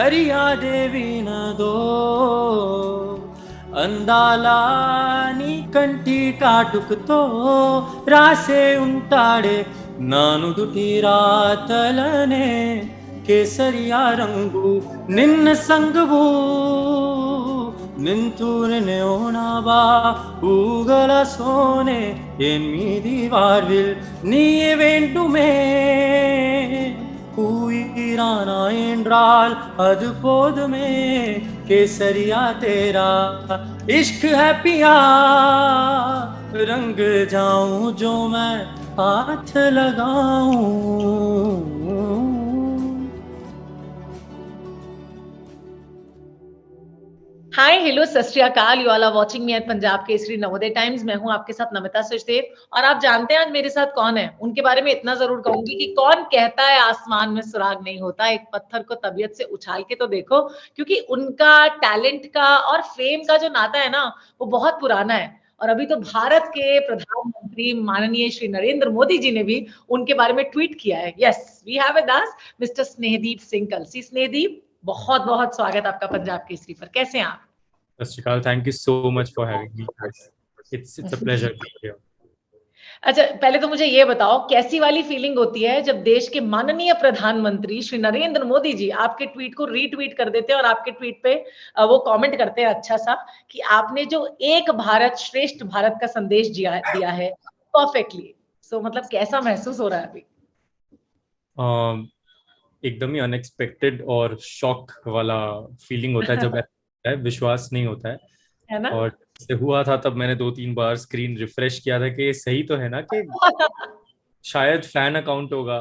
మర్యాదేవినదో అందాలా నీ కంటి కాటుకుతో రాసే ఉంటాడే నానుదుటి రాతలనే కేసరియా రంగు ನಿನ್ನ ಸಂಗವು ನಿಂತು ನೆನೆಯೋಣಬಾ பூகல சோனே என் மீதி வாழ்வில் நீயே வேண்டுமே உயிரானா என்றால் அது போதுமே केसरिया तेरा इश्क है पिया रंग जाऊं जो मैं हाथ लगाऊं। हाय हेलो सत श्री अकाल, you all are watching me at Punjab Kesari Navodaya Times. मैं हूं आपके साथ नमिता सचदेव और आप जानते हैं आज मेरे साथ कौन है। उनके बारे में इतना जरूर कहूंगी कि कौन कहता है आसमान में सुराग नहीं होता, एक पत्थर को तबीयत से उछाल के तो देखो, क्योंकि उनका टैलेंट का और फेम का जो नाता है ना वो बहुत पुराना है। और अभी तो भारत के प्रधानमंत्री माननीय श्री नरेंद्र मोदी जी ने भी उनके बारे में ट्वीट किया है। Yes, we have with us mister Snehdeep Singh Kalsi. Snehdeep, बहुत बहुत स्वागत आपका पंजाब केसरी पर। कैसे हैं आप? सत श्री अकाल, thank you so much for having me. It's a pleasure being here. अच्छा, पहले तो मुझे ये बताओ कैसी वाली फीलिंग होती है जब देश के माननीय प्रधानमंत्री श्री नरेंद्र मोदी जी आपके ट्वीट को रीट्वीट कर देते हैं और आपके ट्वीट पे वो कमेंट करते हैं अच्छा सा कि आपने जो एक भारत श्रेष्ठ भारत का संदेश दिया है परफेक्टली। सो मतलब कैसा महसूस हो रहा है अभी? एकदम ही अनएक्सपेक्टेड और शॉक वाला फीलिंग होता है जब ऐसा है, विश्वास नहीं होता है ना? और से हुआ था तब मैंने 2-3 बार स्क्रीन रिफ्रेश किया था कि सही तो है ना, कि शायद फैन अकाउंट होगा,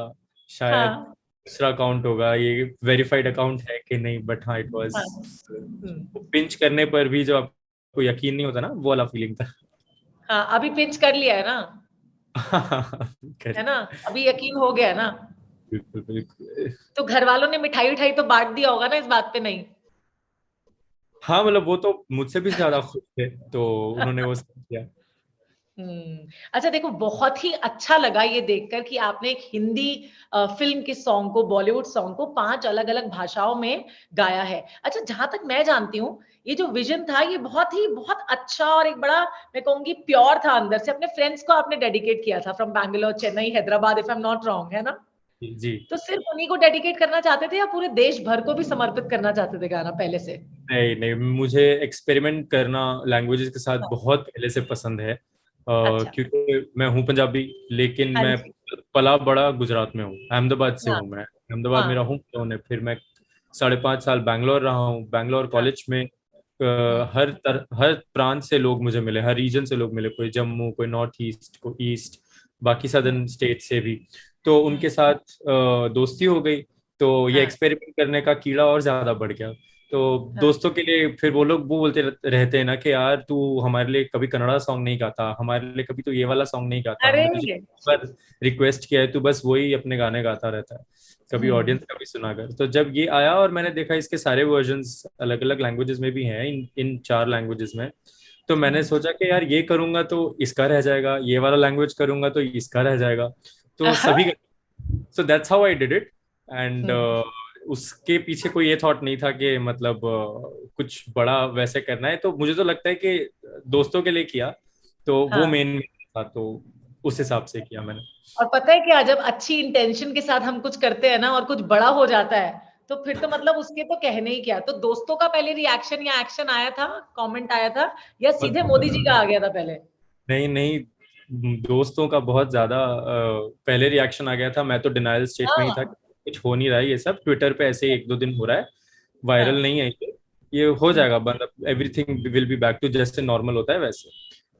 शायद हाँ, दूसरा अकाउंट होगा, ये वेरीफाइड अकाउंट है कि नहीं। बट हाँ, इट वाज पिंच करने पर भी जो आपको यकीन नहीं होता ना, वो वाला फीलिंग था। हाँ, अभी पिंच कर लिया है ना? है ना? अभी यकीन हो गया है ना? बिल्कुल बिल्कुल। तो घर वालों ने मिठाई उठाई तो बांट दिया होगा ना इस बात पे? नहीं? हाँ, मतलब वो तो मुझसे भी ज्यादा खुश थे, तो उन्होंने वो सब किया। अच्छा देखो, बहुत ही अच्छा लगा ये देखकर कि आपने एक हिंदी फिल्म के सॉन्ग को, बॉलीवुड सॉन्ग को 5 अलग-अलग भाषाओं में गाया है। अच्छा, जहां तक मैं जानती हूँ, ये जो विजन था ये बहुत अच्छा और एक बड़ा, मैं कहूंगी, प्योर था अंदर से। अपने फ्रेंड्स को आपने डेडिकेट किया था, from Bangalore, Chennai, Hyderabad, if I am not wrong, है ना? जी। तो सिर्फ उन्हीं को डेडिकेट करना चाहते थे या पूरे देश भर को भी समर्पित करना चाहते थे गाना पहले से? नहीं नहीं, मुझे एक्सपेरिमेंट करना लैंग्वेजेस के साथ बहुत पहले से पसंद है। अच्छा। क्योंकि मैं हूँ पंजाबी, लेकिन हाँ मैं जी। पला बड़ा गुजरात में हूँ, अहमदाबाद से हाँ। हूँ मैं। अहमदाबाद मेरा हाँ। होम टाउन है। फिर मैं 5.5 साल बैंगलोर रहा हूँ। बैंगलोर हाँ। कॉलेज में हर प्रांत से लोग मुझे मिले, हर रीजन से लोग मिले, कोई जम्मू, कोई नॉर्थ ईस्ट, कोई ईस्ट, बाकी सदर्न स्टेट से भी। तो उनके साथ दोस्ती हो गई। तो ये हाँ। एक्सपेरिमेंट करने का कीड़ा और ज्यादा बढ़ गया। तो हाँ। दोस्तों के लिए फिर वो लोग वो बोलते रहते हैं ना कि यार तू हमारे लिए कभी कन्नड़ा सॉन्ग नहीं गाता, हमारे लिए कभी तो ये वाला सॉन्ग नहीं गाता, अरे! हमने तुझे पर रिक्वेस्ट किया है, तू बस वही अपने गाने गाता रहता है, कभी ऑडियंस का भी सुना कर। तो जब ये आया और मैंने देखा इसके सारे वर्जन्स अलग अलग लैंग्वेजेस में भी हैं, इन 4 लैंग्वेजेस में, तो मैंने सोचा कि यार ये करूंगा तो इसका रह जाएगा, ये वाला लैंग्वेज करूंगा तो इसका रह जाएगा, तो सभी। So that's how I did it. And उसके पीछे कोई ये थॉट नहीं था कि मतलब कुछ बड़ा वैसे करना है। तो मुझे तो लगता है कि दोस्तों के लिए किया तो वो हाँ। मेन था, तो उस हिसाब से किया मैंने। और पता है क्या, जब अच्छी इंटेंशन के साथ हम कुछ करते हैं ना और कुछ बड़ा हो जाता है तो फिर तो मतलब उसके तो कहने ही क्या। तो दोस्तों का पहले रिएक्शन या एक्शन आया था, कमेंट आया था, या सीधे मोदी जी का आ गया था पहले? नहीं नहीं, दोस्तों का बहुत ज्यादा पहले रिएक्शन आ गया था। मैं तो डिनायल स्टेट में ही था, हाँ। कुछ हो नहीं रहा है, ये सब ट्विटर पे ऐसे ही 1-2 दिन हो रहा है, वायरल हाँ। नहीं है ये हो जाएगा बंद, everything will be back to जैसे नॉर्मल होता है वैसे।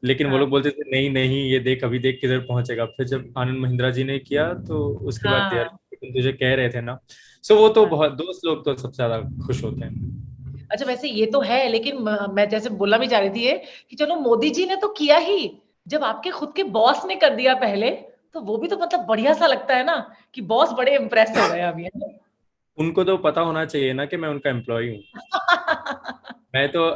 लेकिन वो हाँ। लोग बोलते थे नहीं नहीं, ये देख अभी देख किधर पहुंचेगा। फिर जब आनंद महिंद्रा जी ने किया तो उसके बाद यार हाँ। तुझे कह रहे थे ना। सो वो तो हाँ। बहुत, दोस्त लोग तो सबसे ज्यादा खुश होते हैं। अच्छा, वैसे ये तो है, लेकिन मैं जैसे बोलना भी चाह रही थी ये कि चलो मोदी जी ने तो किया ही, जब आपके खुद के बॉस ने कर दिया पहले, तो वो भी तो मतलब बढ़िया सा लगता है ना कि बॉस बड़े इम्प्रेस हो गए अभी, है ना? उनको तो पता होना चाहिए ना कि मैं उनका एम्प्लॉय हूँ। मैं तो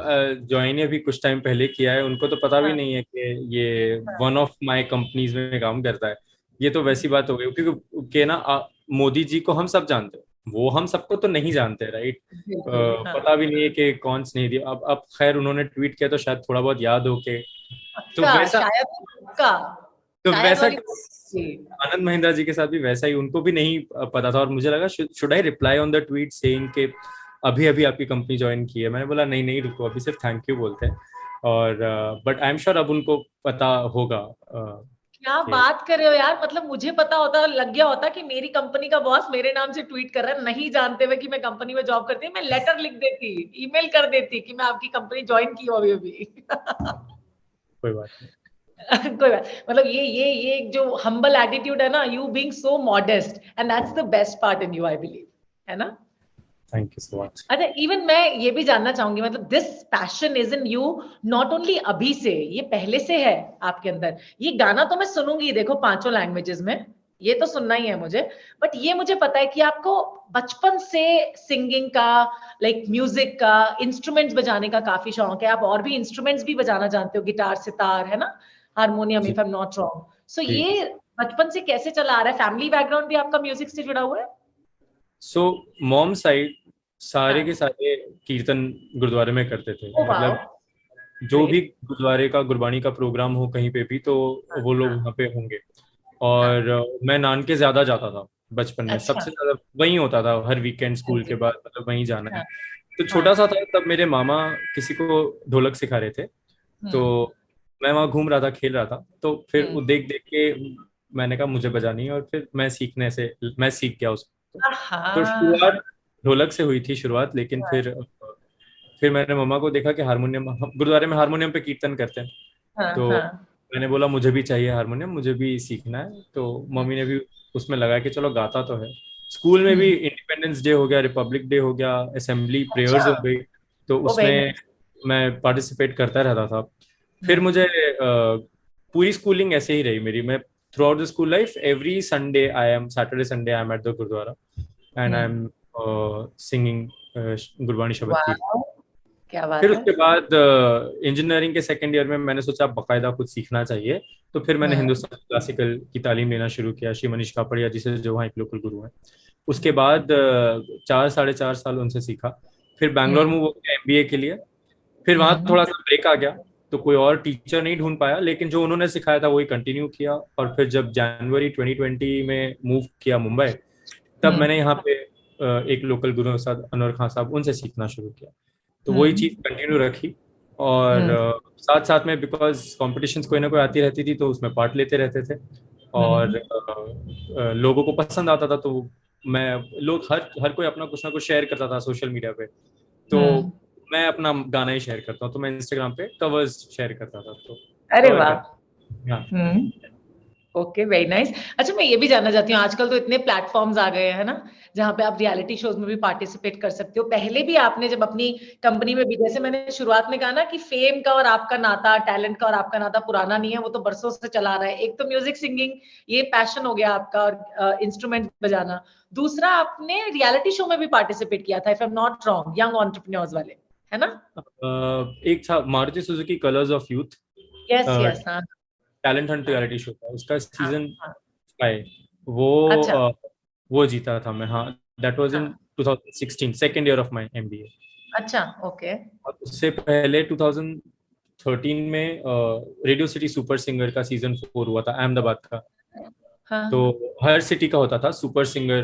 ज्वाइन ही अभी कुछ टाइम पहले किया है, उनको तो पता भी हाँ। नहीं है कि ये वन ऑफ माय कंपनीज में काम करता है। ये तो वैसी बात हो गई क्योंकि के ना मोदी जी को हम सब जानते हैं, वो हम सबको तो नहीं जानते, राइट? बिल्कुल, हाँ। पता भी नहीं है कि कौन स्नेह दिया। अब खैर उन्होंने ट्वीट किया तो शायद थोड़ा बहुत याद हो के, तो पक्का वैसा शायद, पक्का तो शायद वैसा वाली जी। आनंद महिंद्रा जी के साथ भी वैसा ही, उनको भी नहीं पता था और मुझे लगा should I reply on the tweet saying के अभी अभी आपकी कंपनी ज्वाइन की है। मैंने बोला नहीं नहीं रुको, अभी सिर्फ थैंक यू बोलते हैं। और बट आई एम श्योर अब उनको पता होगा क्या कि बात कर रहे हो यार, मतलब मुझे पता होता, लग गया होता कि मेरी कंपनी का बॉस मेरे नाम से ट्वीट कर रहा है, नहीं जानते हुए कि मैं कंपनी में जॉब करती हूँ, मैं लेटर लिख देती, ईमेल कर देती कि मैं आपकी कंपनी ज्वाइन की हूँ अभी अभी। कोई बात नहीं। कोई बात, मतलब ये जो हम्बल एटीट्यूड है ना, you being so modest, and that's the best part in you, I believe, है ना? Thank you so much. अच्छा, इवन मैं ये भी जानना चाहूंगी, मतलब this passion is in you not only अभी से, ये पहले से है आपके अंदर। ये गाना तो मैं सुनूंगी देखो 5 लैंग्वेजेस में, ये तो सुनना ही है मुझे, बट ये मुझे पता है कि आपको बचपन से सिंगिंग का, लाइक म्यूजिक का, इंस्ट्रूमेंट्स बजाने का काफी शौक है। आप और भी इंस्ट्रूमेंट्स भी बजाना जानते हो, गिटार, सितार, है ना, हारमोनियम, जी if I am not wrong. So जी। ये बचपन से कैसे चला आ रहा है? फैमिली बैकग्राउंड भी आपका म्यूजिक से जुड़ा हुआ है? सो मॉम साइड सारे के हाँ। सारे कीर्तन गुरुद्वारे में करते थे। ओ वाओ, मतलब जो भी ग्रेट। गुरुद्वारे का गुरबानी का प्रोग्राम हो कहीं पे भी, तो हाँ वो लोग हाँ वहाँ पे होंगे। हाँ। और मैं नानके ज्यादा जाता था बचपन में, अच्छा। सबसे ज्यादा वहीं होता था हर वीकेंड स्कूल के अरे, बाद, मतलब वहीं जाना है। हाँ तो छोटा सा हाँ। था तब मेरे मामा किसी को ढोलक सिखा रहे थे, तो हम्म मैं वहाँ घूम रहा था, खेल रहा था, तो फिर वो हम्म। देख देख के मैंने कहा मुझे बजानी है, और फिर मैं सीख गया उसको। तो हाँ शुरुआत ढोलक से हुई थी शुरुआत, लेकिन फिर मैंने मम्मा को देखा कि हारमोनियम, हम गुरुद्वारे में हारमोनियम पे कीर्तन करते हैं, हाँ तो हाँ। मैंने बोला मुझे भी चाहिए हारमोनियम, मुझे भी सीखना है। तो मम्मी ने भी उसमें लगाया कि चलो गाता तो है। स्कूल में भी हम्म। इंडिपेंडेंस डे हो गया, रिपब्लिक डे हो गया, असेंबली अच्छा। प्रेयर्स हो गई, तो ओ वेरी उसमें नाइस। मैं पार्टिसिपेट करता रहता था। फिर हम्म मुझे पूरी स्कूलिंग ऐसे ही रही मेरी। मैं throughout the school life every Sunday I am Saturday Sunday I am at the gurdwara and I hmm. Am singing Gurbani शबद की। वाह, क्या फिर बात है। उसके बाद इंजीनियरिंग के सेकेंड ईयर में मैंने सोचा बकायदा कुछ सीखना चाहिए, तो फिर मैंने हम्म हिंदुस्तान क्लासिकल की तालीम लेना शुरू किया, श्री मनीष कापड़िया जी से, जो वहाँ एक लोकल गुरु हैं। उसके बाद 4 साढ़े 4 साल उनसे सीखा। फिर बैंगलोर हम्म मूव हो गया एमबीए के लिए। फिर वहाँ हम्म। थोड़ा सा ब्रेक आ गया, तो कोई और टीचर नहीं ढूंढ पाया, लेकिन जो उन्होंने सिखाया था वही कंटिन्यू किया। और फिर जब जनवरी 2020 में मूव किया मुंबई, तब हम्म मैंने यहाँ पे एक लोकल गुरु के साथ अनवर खान साहब, उनसे सीखना शुरू किया। तो वही चीज हम्म कंटिन्यू रखी। और हम्म साथ साथ में बिकॉज कॉम्पिटिशन्स कोई ना कोई आती रहती थी, तो उसमें पार्ट लेते रहते थे। और हम्म लोगों को पसंद आता था, तो मैं लोग हर हर कोई अपना कुछ ना कुछ शेयर करता था सोशल मीडिया पे, तो हम्म। मैं अपना गाना ही शेयर करता हूँ। तो मैं इंस्टाग्राम पे कवर्स शेयर करता था, तो अरे कवर वाह। कर। हाँ हम्म। Okay, very nice. अच्छा, मैं ये भी जानना चाहती हूँ, आजकल तो इतने प्लेटफॉर्म्स आ गए हैं ना, जहाँ पे आप रियलिटी शोज में भी पार्टिसिपेट कर सकते हो। पहले भी आपने जब अपनी कंपनी में भी, जैसे मैंने शुरुआत में कहा ना कि फेम का और आपका नाता, टैलेंट का और आपका नाता पुराना नहीं है, वो तो बरसों से चला रहा है। एक तो म्यूजिक सिंगिंग, ये पैशन हो गया आपका, और इंस्ट्रूमेंट बजाना। दूसरा, आपने रियलिटी शो में भी पार्टिसिपेट किया था, if I am not wrong, young entrepreneurs वाले, है ना? एक था Maruti Suzuki colours of youth, yes yes, हाँ टैलेंट हंट हाँ रियलिटी शो था, उसका हाँ सीजन हाँ। 5। वो अच्छा। वो जीता था मैं। हाँ, दैट वाज इन हाँ। 2016, second year of my MBA. अच्छा। ओके। और उससे पहले 2013 में रेडियो सिटी सुपर सिंगर का सीजन 4 हुआ था, अहमदाबाद का। तो हाँ। हर सिटी का होता था super singer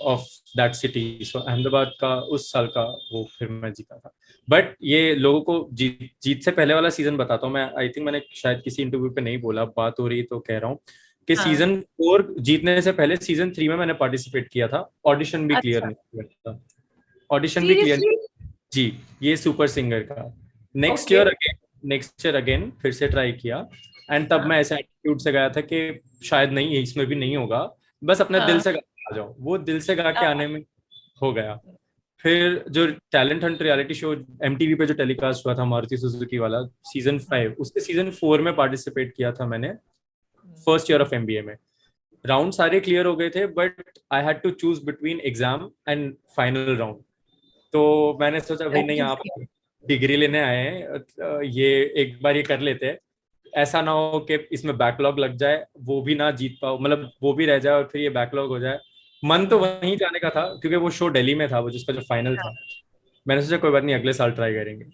of that city. So Ahmedabad का उस साल का वो फिर मैं जीता था। बट ये लोगों को जीत से पहले वाला सीजन बताता हूँ मैं। आई थिंक मैंने शायद किसी इंटरव्यू पे नहीं बोला, बात हो रही तो कह रहा हूँ कि हाँ। सीजन 4 जीतने से पहले सीजन 3 में मैंने पार्टिसिपेट किया था, ऑडिशन भी क्लियर अच्छा। नहीं किया था। ऑडिशन भी क्लियर। सीरियसली? जी, ये सुपर सिंगर का। ओके। नेक्स्ट ईयर अगेन फिर से ट्राई किया। एंड तब मैं हाँ ऐसा एटीट्यूड से गया था कि शायद नहीं, इसमें भी नहीं होगा, बस अपने दिल हाँ से गा के आ जाओ। वो दिल से गा के हाँ। आने में हो गया। फिर जो talent Hunt reality show MTV पे जो टेलीकास्ट हुआ था, मारुति सुजुकी वाला, सीजन 5, उसके सीजन 4 में पार्टिसिपेट किया था मैंने, फर्स्ट ईयर ऑफ एमबीए में। राउंड सारे क्लियर हो गए थे, but I had to choose between exam and final round. तो मैंने सोचा भाई नहीं, आप डिग्री लेने आए हैं, ये एक बार ये कर लेते हैं। ऐसा ना हो कि इसमें बैकलॉग लग जाए, वो भी ना जीत पाओ, मतलब वो भी रह जाए और फिर ये बैकलॉग हो जाए। मन तो वहीं जाने का था क्योंकि वो शो दिल्ली में था, वो जिसका जो फाइनल था। मैंने सोचा कोई बात नहीं, अगले साल ट्राई करेंगे।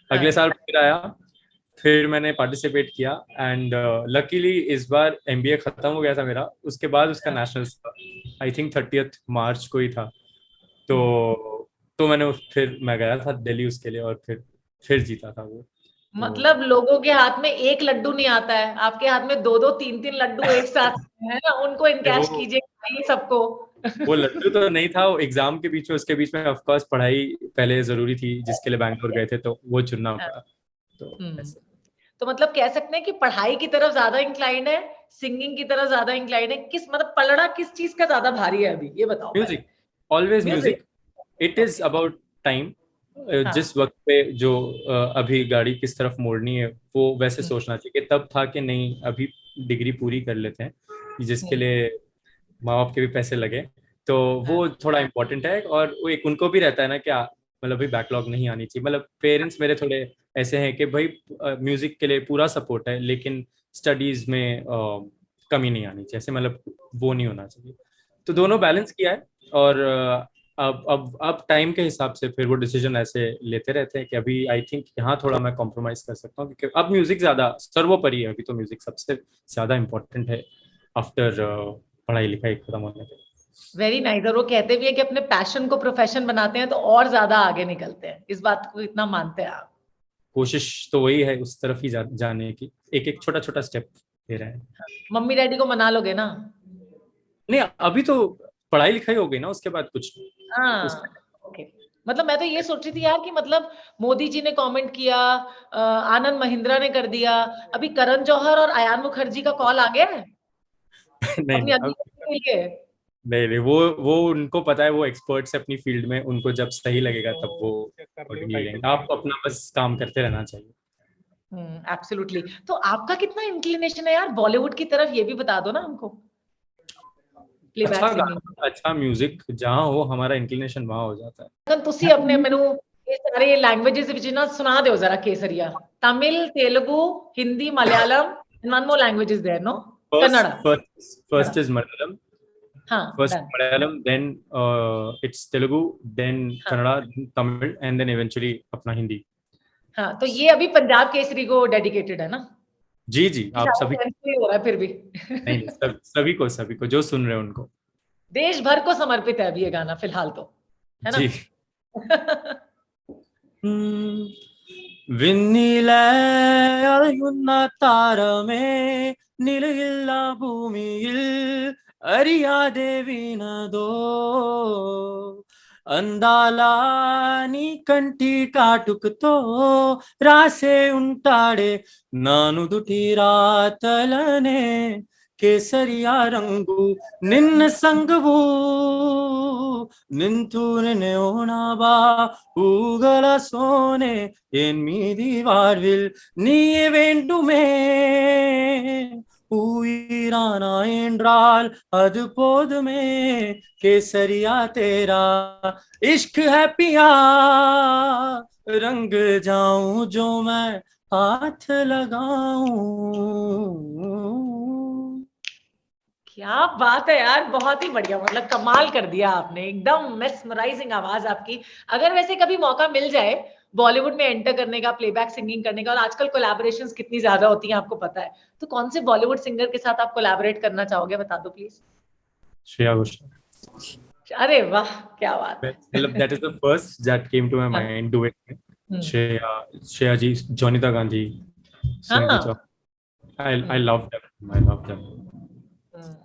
अगले हाँ, साल फिर आया, फिर मैंने पार्टिसिपेट किया एंड लकीली इस बार एमबीए खत्म हो गया था मेरा, उसके बाद उसका नेशनल्स था, आई थिंक 30 मार्च को ही था। तो मैंने फिर मैं गया था दिल्ली उसके लिए, और फिर जीता था वो। तो मतलब लोगों के हाथ में एक लड्डू नहीं आता है, आपके हाथ में दो दो तीन तीन लड्डू एक साथ है ना, उनको वो इनकैश कीजिए, खाइए सबको। वो लड्डू तो नहीं था, वो एग्जाम के बीच में, उसके बीच में ऑफ कोर्स पढ़ाई पहले जरूरी थी, जिसके लिए बैंगलोर गए थे, तो वो चुनना हाँ, पड़ा। तो हम्म। ऐसे। तो मतलब कह सकते हैं कि पढ़ाई की तरफ ज्यादा इंक्लाइंड है, सिंगिंग की तरफ ज्यादा इंक्लाइंड है, किस मतलब पलड़ा किस चीज का ज्यादा भारी है अभी, ये बताओ पहले। Music, always music. Music. It is okay. About time. हाँ। जिस वक्त पे जो अभी गाड़ी किस तरफ मोड़नी है, वो वैसे हम्म, सोचना चाहिए कि तब था कि नहीं, अभी डिग्री पूरी कर लेते हैं, जिसके हम्म, लिए माँ बाप के भी पैसे लगे। तो हाँ, वो थोड़ा इम्पोर्टेंट है, और वो एक उनको भी रहता है ना, क्या मतलब अभी बैकलॉग नहीं आनी चाहिए। मतलब पेरेंट्स मेरे थोड़े ऐसे हैं कि भाई म्यूजिक के लिए पूरा सपोर्ट है, लेकिन स्टडीज में कमी नहीं आनी चाहिए, ऐसे मतलब वो नहीं होना चाहिए। तो दोनों हम्म। बैलेंस किया है। और अब टाइम के हिसाब से फिर वो डिसीजन ऐसे लेते रहते हैं कि अभी आई थिंक यहाँ थोड़ा मैं कॉम्प्रोमाइज कर सकता हूँ, क्योंकि अब म्यूजिक ज्यादा सर्वोपरि है, अभी तो म्यूजिक सबसे ज्यादा इम्पोर्टेंट है आफ्टर पढ़ाई लिखाई खत्म होने के। Very nice. और वो कहते भी है कि अपने पैशन को प्रोफेशन बनाते हैं तो और ज्यादा आगे निकलते हैं, इस बात को इतना मानते हैं आप। कोशिश तो वही है, उस तरफ ही जाने की, एक एक छोटा छोटा स्टेप ले रहे हैं। मम्मी डैडी को मना लोगे ना? नहीं, अभी तो पढ़ाई लिखाई हो गई ना, उसके बाद कुछ नहीं। उसके हाँ, ओके। मतलब मैं तो ये सोच रही थी यार कि मतलब मोदी जी ने कमेंट किया, आनंद महिंद्रा ने कर दिया, अभी करण जौहर और अयान मुखर्जी का कॉल आ गया है नहीं अपनी नहीं, अगली फिल्म के लिए। नहीं नहीं, वो उनको पता है, वो एक्सपर्ट्स है अपनी फील्ड में, उनको जब सही लगेगा तब वो accordingly लेंगे। आपको अपना बस काम करते रहना चाहिए। एब्सोल्युटली। तो आपका कितना इंक्लिनेशन है यार बॉलीवुड की तरफ, ये भी बता दो ना हमको, प्लेबैक अच्छा सिंगिंग। गाना, अच्छा म्यूजिक जहाँ हो, हमारा इंक्लिनेशन वहाँ हो जाता तुसी अपने मेनू ये सारे लैंग्वेजेस विच ना सुना दो जरा Kesariya. Tamil, Telugu, Hindi, Malayalam, and one more language is there, no? First Kannada. First Kannada. First is Malayalam. हाँ, First done. Malayalam, then it's Telugu, then हाँ, Kannada, then Tamil, and then eventually अपना हिंदी। हाँ, तो ये अभी पंजाब केसरी को डेडिकेटेड है ना? जी जी, कि आप सारा सभी। cancel ही हो रहा है फिर भी नहीं नहीं, सभी को जो सुन रहे हैं उनको। देश भर को समर्पित है अभी ये गाना फिलहाल तो, है ना? जी। വിണ്ണിലെ അറിയുന്ന താരമേ, നിലയില്ല ഭൂമിയിൽ അറിയാതെ വീണതോ, అందాల నీ కంటి కాటుకుతో రాసే ఉంటాడే నానుదుటి రాతలనే, కేసరియా రంగు నిన్న సంగవు నింతు నెనోనా బా ఊగల సోనే என் மீதி வாழ்வில் நீ வேண்டுமே, உயிரானா என்றால் அது போதுமே, केसरिया तेरा इश्क है पिया, रंग जाऊं जो मैं हाथ लगाऊं। क्या बात है यार, बहुत ही बढ़िया, मतलब कमाल कर दिया आपने, एकदम मेस्मराइजिंग आवाज आपकी। अगर वैसे कभी मौका मिल जाए बॉलीवुड में एंटर करने का, प्लेबैक सिंगिंग करने का, और आजकल कोलैबोरेशंस कितनी ज्यादा होती हैं आपको पता है, तो कौन से बॉलीवुड सिंगर के साथ आप कोलैबोरेट करना चाहोगे, बता दो प्लीज। श्रेया घोषाल। अरे वाह, क्या बात मतलब है that is the first that came to my हाँ, mind, do it। हम्म, श्रेया जी, जोनिता गांधी, सुनिधि हाँ, Chauhan, I hmm, love them, I love them। हम्म।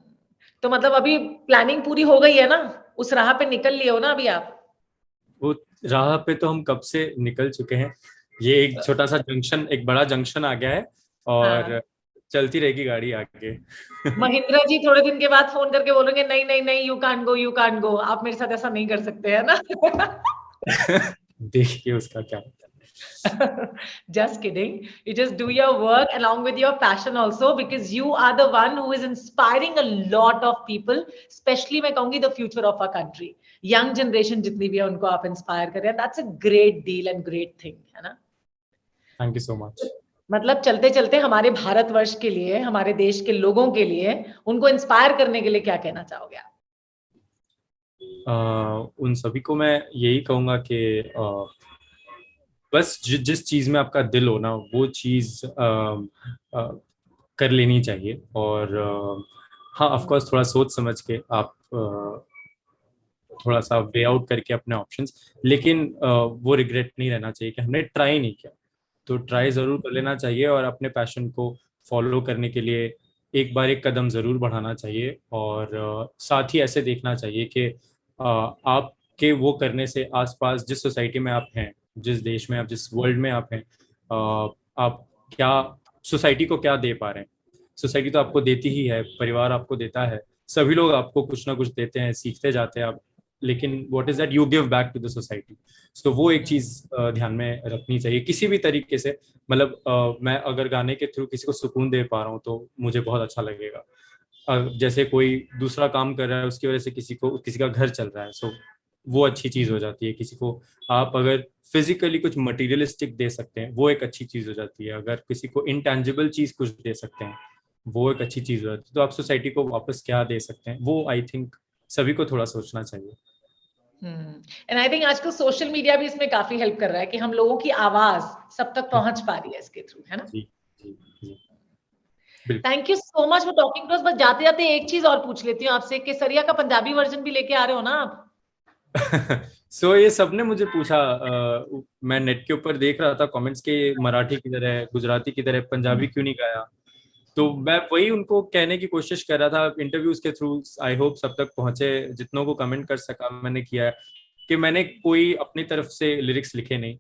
तो मतलब अभी प्लानिंग पूरी हो गई है ना, उस राह पे निकल लिए हो ना अभी आप? वो राह पे तो हम कब से निकल चुके हैं, ये एक छोटा सा जंक्शन, एक बड़ा जंक्शन आ गया है, हाँ, और चलती रहेगी गाड़ी आगे। महिंद्रा जी थोड़े दिन के बाद फोन करके बोलेंगे नहीं नहीं नहीं, you can't go, you can't go, आप मेरे साथ ऐसा नहीं कर सकते, है ना? देखिए उसका क्या होता Just kidding. You just do your work along with your passion also, because you are the one who is inspiring a lot of people, especially मैं कहूंगी the future of our country, young generation जितनी भी है उनको आप inspire कर रहे हैं, that's a great deal and great thing, है ना? है। Thank you so much. मतलब चलते चलते हमारे भारतवर्ष के लिए, हमारे देश के लोगों के लिए, उनको इंस्पायर करने के लिए क्या कहना चाहोगे आप? उन सभी को मैं यही कहूँगा कि बस जिस चीज में आपका दिल हो ना वो चीज कर लेनी चाहिए। और हाँ ऑफ कोर्स थोड़ा सोच समझ के आप थोड़ा सा वे आउट करके अपने ऑप्शंस, लेकिन वो रिग्रेट नहीं रहना चाहिए कि हमने ट्राई नहीं किया। तो ट्राई जरूर कर लेना चाहिए और अपने पैशन को फॉलो करने के लिए एक बार एक कदम जरूर बढ़ाना चाहिए। और साथ ही ऐसे देखना चाहिए कि आपके वो करने से आसपास जिस सोसाइटी में आप हैं, जिस देश में आप, जिस वर्ल्ड में आप हैं, आप क्या सोसाइटी को क्या दे पा रहे हैं। सोसाइटी तो आपको देती ही है, परिवार आपको देता है, सभी लोग आपको कुछ ना कुछ देते हैं, सीखते जाते हैं आप, लेकिन what is that you give back to the society. तो वो एक चीज ध्यान में रखनी चाहिए किसी भी तरीके से। मतलब मैं अगर गाने के थ्रू किसी को सुकून दे पा रहा हूँ तो मुझे बहुत अच्छा लगेगा। जैसे कोई दूसरा काम कर रहा है उसकी वजह से किसी का घर चल रहा है, सो वो अच्छी चीज हो जाती है। किसी को आप अगर फिजिकली कुछ मटेरियलिस्टिक दे सकते हैं वो एक अच्छी चीज हो जाती है। अगर किसी को इंटेंजिबल चीज कुछ दे सकते हैं वो एक अच्छी चीज हो जाती है। तो आप सोसाइटी को वापस क्या दे सकते हैं, वो आई थिंक सभी को थोड़ा सोचना चाहिए। एंड आई थिंक आजकल सोशल मीडिया भी इसमें काफी हेल्प कर रहा है कि हम लोगों की आवाज सब तक पहुंच पा रही है इसके थ्रू, है ना? जी जी जी thank you so much for talking to us. बस जाते जाते एक चीज और पूछ लेती हूँ आपसे कि सरिया का पंजाबी वर्जन भी लेके आ रहे हो ना आप? सो ये सबने मुझे पूछा, मैं नेट के ऊपर देख रहा था कमेंट्स के, मराठी किधर है, गुजराती किधर है, पंजाबी क्यों नहीं गाया। तो मैं वही उनको कहने की कोशिश कर रहा था इंटरव्यूज के थ्रू। आई होप सब तक पहुंचे, जितनों को कमेंट कर सका मैंने किया है कि मैंने कोई अपनी तरफ से लिरिक्स लिखे नहीं।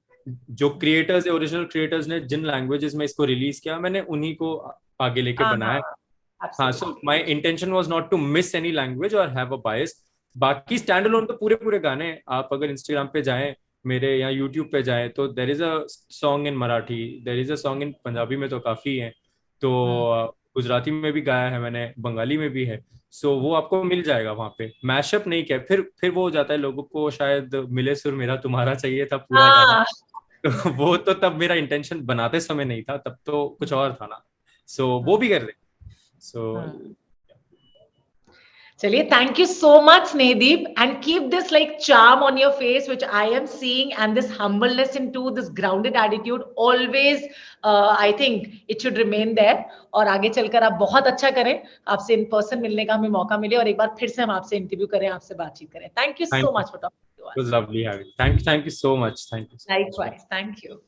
जो क्रिएटर्स है, ओरिजिनल क्रिएटर्स ने जिन लैंग्वेजेस में इसको रिलीज किया मैंने उन्हीं को आगे लेके बनाया। हाँ, so my intention was not to miss any language और हैव अ बायस। बाकी स्टैंड अलोन तो पूरे पूरे गाने आप अगर इंस्टाग्राम पे जाएं मेरे या यूट्यूब पे जाएं तो there is a song in Marathi, there is a song in Punjabi में तो काफी है। तो गुजराती में भी गाया है मैंने, बंगाली में भी है। सो वो आपको मिल जाएगा वहां पे। मैशअप नहीं किया, फिर वो हो जाता है लोगों को शायद मिले सुर मेरा तुम्हारा चाहिए था पूरा गाना। हाँ। तो वो तो तब मेरा इंटेंशन बनाते समय नहीं था, तब तो कुछ और था ना। सो वो भी कर दे। सो चलिए, thank you so much Snehdip, and keep this like charm on your face which I am seeing, and this humbleness into this grounded attitude always. I think it should remain there, और आगे चलकर आप बहुत अच्छा करें, आपसे in person मिलने का हमें मौका मिले और एक बार फिर से हम आपसे इंटरव्यू करें, आपसे बातचीत करें। Thank you so much for talking to us. It was lovely having you. Thank you so much. Thank you so much. Likewise, thank you.